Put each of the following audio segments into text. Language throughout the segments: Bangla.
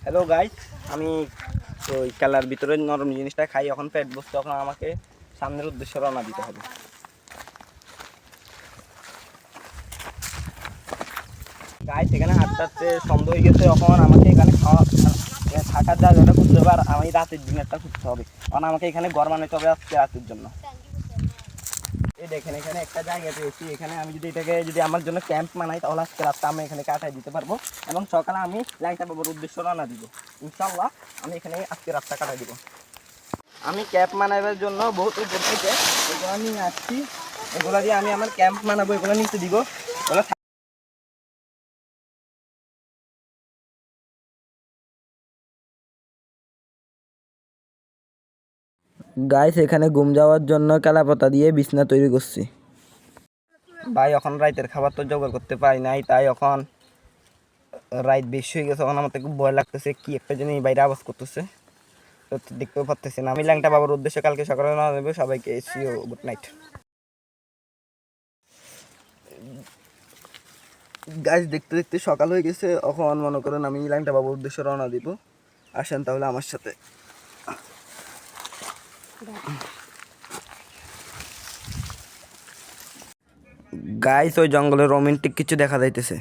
হ্যালো গাইস, আমি তো ওই খেলার ভিতরে নরম জিনিসটা খাই, এখন পেট বসতে, এখন আমাকে সামনের উদ্দেশ্যে রওনা দিতে হবে। গাইস এখানে হাঁটতে হাঁটতে সন্ধ্যা হয়ে গেছে, এখন আমাকে এখানে থাকার জায়গাটা খুঁজতে হবে, আর আমি রাতের দিনেরটা খুঁজতে হবে, কারণ আমাকে এখানে ঘর বানাতে হবে আজকে রাতের জন্য। এই দেখেন এখানে একটা জায়গা পেয়েছি, এখানে আমি যদি আমার জন্য ক্যাম্প বানাই তাহলে আজকে রাতটা আমি এখানে কাটাই দিতে পারবো এবং সকালে আমি ল্যাংটা বাবার উদ্দেশ্যে রওনা দিব। ইনশাআল্লাহ আমি এখানে আজকে রাতটা কাটাই দিব। আমি ক্যাম্প বানাবার জন্য বহুত উপর থেকে এগুলো নিয়ে আসছি, এগুলো দিয়ে আমি আমার ক্যাম্প বানাবো, এগুলো নিচে দিব। গাইস এখানে ঘুম যাওয়ার জন্য কালাপাতা দিয়ে বিছনা তৈরি করছি। ভাই এখন রাতের খাবার তো জোগাড় করতে পারি নাই, তাই এখন রাত বেশি হয়ে গেছে, এখন আমার খুব ভয় লাগতেছে, কি একটা জিনিস বাইরে আওয়াজ করতেছে, তো দেখতেও পারতেছি না। আমি ল্যাংটা বাবার উদ্দেশ্যে কালকে সকালে রওনা দেবো। সবাইকে সিও গুড নাইট। গাইস দেখতে দেখতে সকাল হয়ে গেছে, এখন মনে করেন আমি ল্যাংটা বাবার উদ্দেশ্যে রওনা দিব। আসেন তাহলে আমার সাথে। গাইস ওই জঙ্গলে রোমান্টিক কিছু দেখা যাইতেছে।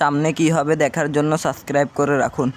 সামনে কি হবে দেখার জন্য সাবস্ক্রাইব করে রাখুন।